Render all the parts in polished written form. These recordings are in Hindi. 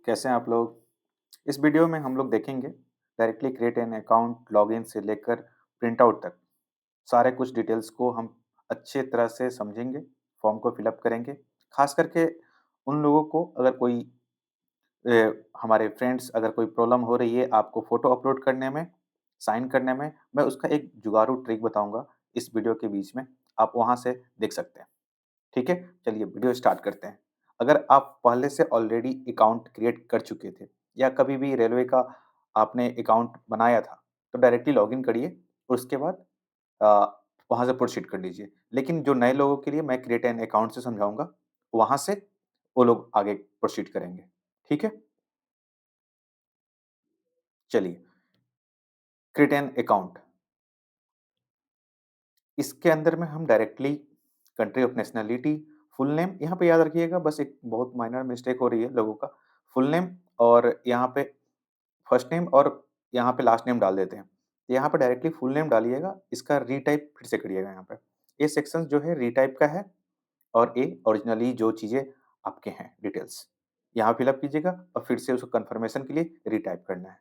कैसे हैं आप लोग? इस वीडियो में हम लोग देखेंगे directly create an account login से लेकर प्रिंट आउट तक सारे कुछ डिटेल्स को हम अच्छे तरह से समझेंगे, फॉर्म को फिल अप करेंगे। खास करके उन लोगों को अगर कोई हमारे फ्रेंड्स अगर कोई प्रॉब्लम हो रही है आपको फ़ोटो अपलोड करने में, साइन करने में, मैं उसका एक जुगाड़ू ट्रिक बताऊँगा इस वीडियो के बीच में, आप वहाँ से देख सकते हैं। ठीक है? चलिए वीडियो स्टार्ट करते हैं। अगर आप पहले से ऑलरेडी अकाउंट क्रिएट कर चुके थे या कभी भी रेलवे का आपने अकाउंट बनाया था, तो डायरेक्टली लॉगिन करिए और उसके बाद अ, वहाँ से प्रोसीड कर लीजिए। लेकिन जो नए लोगों के लिए मैं क्रिएट एन अकाउंट से समझाऊँगा, वहाँ से वो लोग आगे प्रोसीड करेंगे। ठीक है? चलिए, क्रिएट एन अकाउंट इसके अंदर में हम directly country of nationality, full name यहाँ पे याद रखिएगा बस एक बहुत माइनर मिस्टेक हो रही है लोगों का। फुल नेम और यहाँ पे फर्स्ट नेम और यहाँ पे लास्ट नेम डाल देते हैं। यहाँ पे डायरेक्टली फुल नेम डालिएगा, इसका रीटाइप फिर से करिएगा यहाँ पे। ये सेक्शन जो है रीटाइप का है और ये ओरिजिनली जो चीज़ें आपके हैं डिटेल्स, यहाँ फिल अप कीजिएगा और फिर से उसको कन्फर्मेशन के लिए रीटाइप करना है।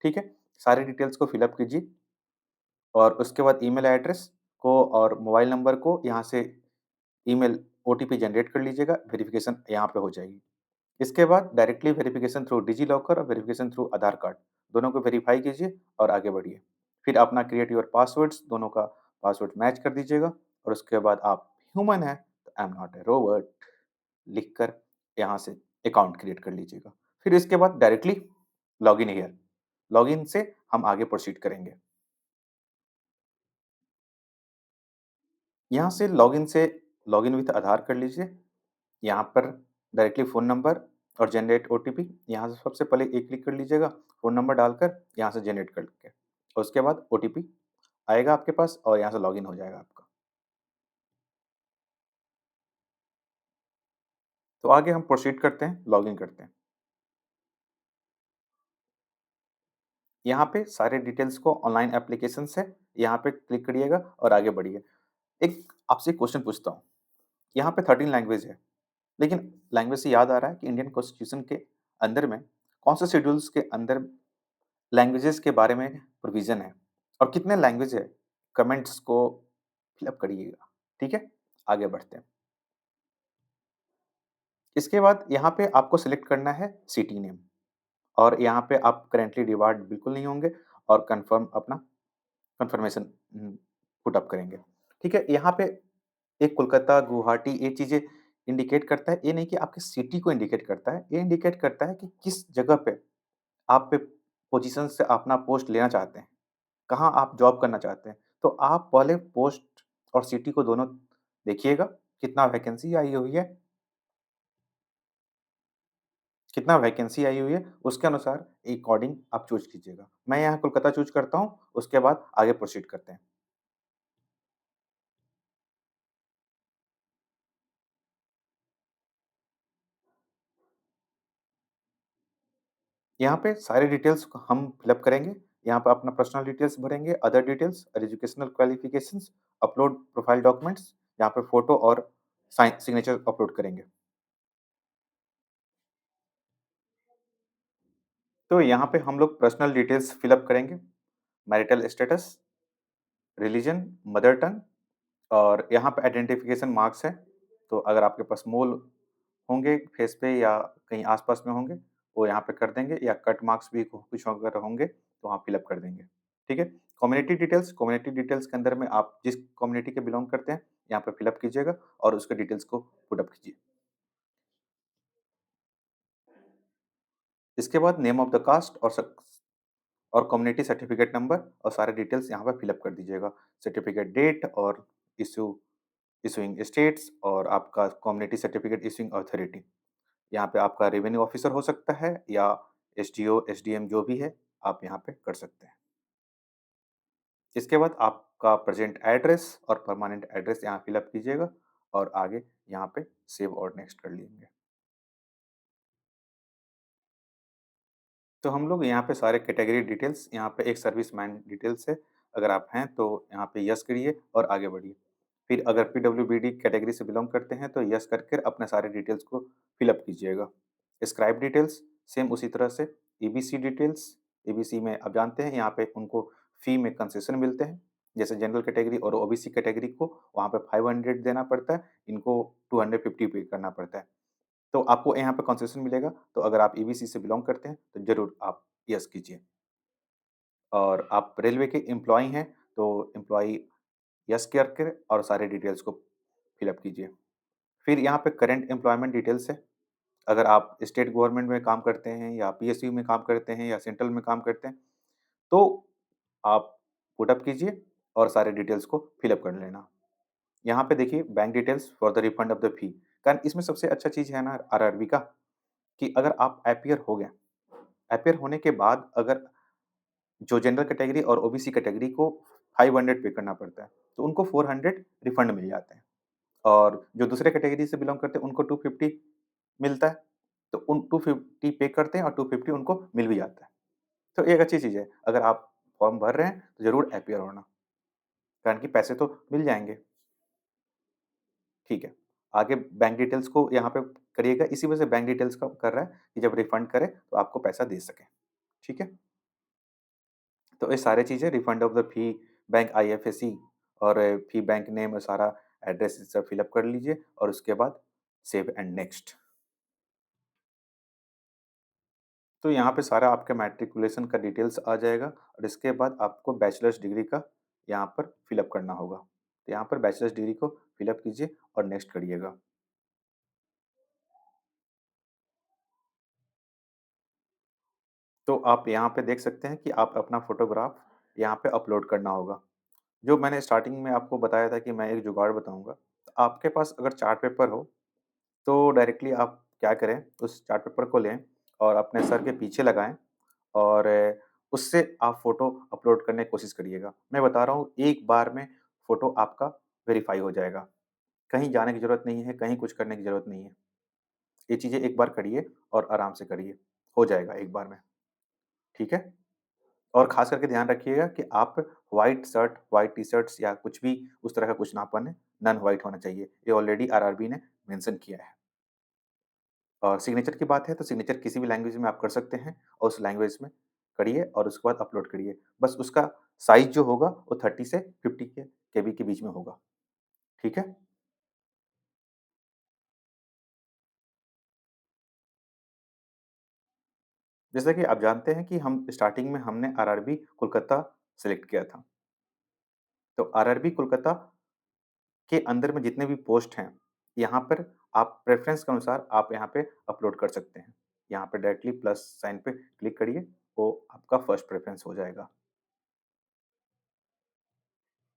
ठीक है? सारी डिटेल्स को फिल अप कीजिए और उसके बाद ईमेल एड्रेस को और मोबाइल नंबर को यहाँ से ईमेल ओटीपी जनरेट कर लीजिएगा, वेरिफिकेशन यहाँ पे हो जाएगी। इसके बाद डायरेक्टली वेरिफिकेशन थ्रू डिजिलॉकर और वेरिफिकेशन थ्रू आधार कार्ड, दोनों को वेरीफाई कीजिए और आगे बढ़िए। फिर अपना क्रिएट योर पासवर्ड्स दोनों का पासवर्ड मैच कर दीजिएगा और उसके बाद आप ह्यूमन हैं तो I am not a robot लिखकर यहाँ से अकाउंट क्रिएट कर लीजिएगा। फिर इसके बाद डायरेक्टली लॉगिन हियर, लॉगिन से हम आगे प्रोसीड करेंगे। यहाँ से लॉगिन विथ आधार कर लीजिए। यहाँ पर डायरेक्टली फ़ोन नंबर और जनरेट ओटीपी यहाँ से सबसे पहले एक क्लिक कर लीजिएगा, फ़ोन नंबर डालकर यहाँ से जनरेट करके और उसके बाद ओटीपी आएगा आपके पास और यहाँ से लॉगिन हो जाएगा आपका। तो आगे हम प्रोसीड करते हैं, लॉगिन करते हैं। यहाँ पे सारे डिटेल्स को ऑनलाइन एप्लीकेशन से यहाँ पे क्लिक करिएगा और आगे बढ़िए। एक आपसे एक क्वेश्चन पूछता हूँ, यहाँ पे 13 लैंग्वेज है, लेकिन लैंग्वेज से याद आ रहा है कि इंडियन कॉन्स्टिट्यूशन के अंदर में कौन से शेड्यूल्स के अंदर लैंग्वेजेस के बारे में प्रोविज़न है और कितने लैंग्वेज है, कमेंट्स को फिल अप करिएगा, ठीक है? आगे बढ़ते हैं। इसके बाद यहाँ पे आपको सेलेक्ट करना है सिटी नेम और यहाँ पे आप करंटली डिवार्ड बिल्कुल नहीं होंगे और कन्फर्म अपना कन्फर्मेशन पुट अप करेंगे, ठीक है? यहाँ पे एक कोलकाता, गुवाहाटी ये चीज़ें इंडिकेट करता है, ये नहीं कि आपकी सिटी को इंडिकेट करता है, ये इंडिकेट करता है कि किस जगह पे आप पे पोज़ीशन से अपना पोस्ट लेना चाहते हैं। कहाँ आप जॉब करना चाहते हैं। तो आप पहले पोस्ट और सिटी को दोनों देखिएगा, कितना वैकेंसी आई हुई है, उसके अनुसार अकॉर्डिंग आप चूज़ कीजिएगा। मैं यहाँ कोलकाता चूज़ करता हूँ, उसके बाद आगे प्रोसीड करते हैं। यहाँ पे सारे डिटेल्स को हम फिल अप करेंगे। यहाँ पे अपना पर्सनल डिटेल्स भरेंगे, अदर डिटेल्स और educational qualifications, upload profile documents, यहाँ पे फ़ोटो और सिग्नेचर अपलोड करेंगे। तो यहाँ पे हम लोग पर्सनल डिटेल्स फिल अप करेंगे, marital status, religion, mother tongue और यहाँ पे आइडेंटिफिकेशन मार्क्स हैं, तो अगर आपके पास मोल होंगे फेस पे या कहीं आस-पास में होंगे, वो यहाँ पे कर देंगे या कट मार्क्स भी कुछ अगर होंगे, तो वहाँ फिल अप कर देंगे, ठीक है? कम्युनिटी डिटेल्स के अंदर में आप जिस कम्युनिटी के बिलॉन्ग करते हैं, यहाँ पे फिल अप कीजिएगा और उसके डिटेल्स को पुट अप कीजिए। इसके बाद नेम ऑफ द कास्ट और कम्युनिटी सर्टिफिकेट नंबर और सारे डिटेल्स यहाँ पे फिल अप कर दीजिएगा। सर्टिफिकेट डेट और इश्यू इश्यूइंग स्टेट्स और आपका कम्युनिटी सर्टिफिकेट इश्यूइंग अथॉरिटी। यहाँ पे आपका रेवेन्यू ऑफिसर हो सकता है या एसडीओ, एसडीएम जो भी है, आप यहाँ पे कर सकते हैं। इसके बाद आपका प्रेज़ेंट एड्रेस और परमानेंट एड्रेस यहाँ फिल अप कीजिएगा और आगे यहाँ पे सेव और नेक्स्ट कर लेंगे। तो हम लोग यहाँ पे सारे कैटेगरी डिटेल्स यहाँ पे एक सर्विसमैन डिटेल्स है, अगर आप हैं तो यहाँ पे यस करिए और आगे बढ़िए। फिर अगर पीडब्ल्यूबीडी कैटेगरी से बिलॉन्ग करते हैं तो यस करके अपने सारे डिटेल्स को फिल अप कीजिएगा। स्क्राइब डिटेल्स सेम उसी तरह से ईबीसी डिटेल्स, ईबीसी में आप जानते हैं यहाँ पे उनको फ़ी में कंसेशन मिलते हैं। जैसे जनरल कैटेगरी और ओबीसी कैटेगरी को वहाँ पे 500 देना पड़ता है, इनको 250 पे करना पड़ता है। तो आपको यहाँ पे कंसेशन मिलेगा, तो अगर आप ईबीसी से बिलॉन्ग करते हैं, तो ज़रूर आप येस कीजिए। और आप रेलवे के एम्प्लॉयी हैं, तो एम्प्लॉयी यस करके और सारे डिटेल्स को फिल अप कीजिए। फिर यहाँ पे करंट एम्प्लॉयमेंट डिटेल्स है। अगर आप स्टेट गवर्नमेंट में काम करते हैं या पीएसयू में काम करते हैं या सेंट्रल में काम करते हैं, तो आप पुट अप कीजिए और सारे डिटेल्स को फिल अप कर लेना। यहाँ पे देखिए bank details for the refund of the fee. कारण इसमें सबसे अच्छा चीज़ है ना आरआरबी का कि अगर आप अपीयर हो गए, अपीयर होने के बाद अगर जो जनरल कैटेगरी और ओबीसी कैटेगरी को 500 पे करना पड़ता है, तो उनको 400 रिफंड मिल जाते हैं और जो दूसरे कैटेगरी से बिलॉन्ग करते हैं उनको 250 मिलता है, तो उन 250 पे करते हैं और 250 उनको मिल भी जाता है। तो ये एक अच्छी चीज़ है, अगर आप फॉर्म भर रहे हैं, तो ज़रूर अपीयर होना, कारण कि पैसे तो मिल जाएँगे। ठीक है, आगे बैंक डिटेल्स को यहाँ पे करिएगा, इसी वजह से बैंक डिटेल्स का कर रहा है कि जब रिफंड करे, तो आपको पैसा दे सकें। ठीक है? तो ये सारी चीज़ें refund of the fee, bank IFSC और फी बैंक नेम और सारा एड्रेस ये सब फिल अप कर लीजिए और उसके बाद सेव एंड नेक्स्ट। तो यहाँ पे सारा आपका मैट्रिकुलेशन का डिटेल्स आ जाएगा और इसके बाद आपको बैचलर्स डिग्री का यहाँ पर फिल अप करना होगा। तो यहाँ पर बैचलर्स डिग्री को फिल अप कीजिए और नेक्स्ट करिएगा। तो आप यहाँ पे देख सकते हैं कि आप अपना फ़ोटोग्राफ यहाँ पे अपलोड करना होगा। जो मैंने स्टार्टिंग में आपको बताया था कि मैं एक जुगाड़ बताऊँगा। तो आपके पास अगर चार्ट पेपर हो, तो डायरेक्टली आप क्या करें, उस चार्ट पेपर को लें और अपने सर के पीछे लगाएँ और उससे आप फ़ोटो अपलोड करने की कोशिश करिएगा। मैं बता रहा हूँ, एक बार में फ़ोटो आपका वेरीफ़ाई हो जाएगा। कहीं जाने की ज़रूरत नहीं है, कहीं कुछ करने की ज़रूरत नहीं है। ये चीज़ें एक बार करिए और आराम से करिए, हो जाएगा एक बार में, ठीक है? और ख़ास करके ध्यान रखिएगा कि आप व्हाइट शर्ट, व्हाइट टी-शर्ट्स या कुछ भी उस तरह का कुछ ना पहनें, नॉन व्हाइट होना चाहिए। ये ऑलरेडी आरआरबी ने मेंशन किया है। और सिग्नेचर की बात है तो सिग्नेचर किसी भी लैंग्वेज में आप कर सकते हैं और उस लैंग्वेज में करिए और उसके बाद अपलोड करिए। बस उसका साइज़ जो होगा वो 30 से 50 के केबी के बीच में होगा। ठीक है? जैसा कि आप जानते हैं कि हम स्टार्टिंग में हमने आरआरबी कोलकाता सेलेक्ट किया था। तो आरआरबी कोलकाता के अंदर में जितने भी पोस्ट हैं, यहाँ पर आप प्रेफ़रेंस के अनुसार आप यहाँ पे अपलोड कर सकते हैं। यहाँ पे डायरेक्टली प्लस साइन पे क्लिक करिए, वो आपका फर्स्ट प्रेफ़रेंस हो जाएगा।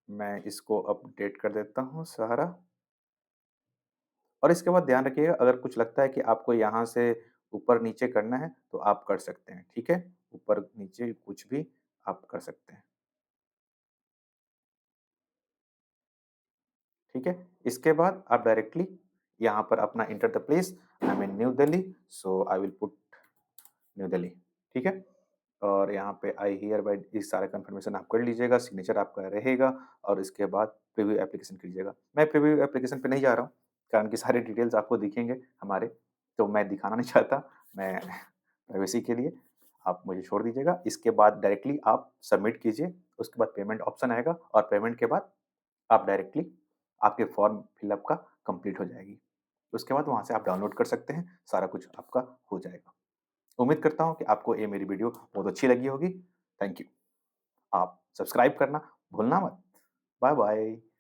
मैं इसको अपडेट कर देता हूँ सारा और इसके बाद ध्यान रखिएगा अगर कुछ लगता है कि आपको यहाँ से ऊपर-नीचे करना है, तो आप कर सकते हैं, ठीक है? ऊपर-नीचे कुछ भी आप कर सकते हैं, ठीक है? इसके बाद आप डायरेक्टली यहाँ पर अपना enter the place, I am in new Delhi, so I will put new Delhi, ठीक है? और यहाँ पे आई हियरबाय ये सारा कन्फर्मेशन आप कर लीजिएगा, सिग्नेचर आपका रहेगा और इसके बाद प्रीव्यू एप्लीकेशन कीजिएगा। मैं प्रीव्यू एप्लीकेशन पे नहीं जा रहा हूँ, कारण कि सारे डिटेल्स आपको दिखेंगे हमारे, तो मैं दिखाना नहीं चाहता, मैं प्राइवेसी के लिए आप मुझे छोड़ दीजिएगा। इसके बाद डायरेक्टली आप सबमिट कीजिए, उसके बाद पेमेंट ऑप्शन आएगा और पेमेंट के बाद आप डायरेक्टली आपके फॉर्म फिलअप का कंप्लीट हो जाएगी। उसके बाद वहाँ से आप डाउनलोड कर सकते हैं, सारा कुछ आपका हो जाएगा। उम्मीद करता हूँ कि आपको ये मेरी वीडियो बहुत अच्छी लगी होगी। Thank you. आप सब्सक्राइब करना भूलना मत। Bye bye.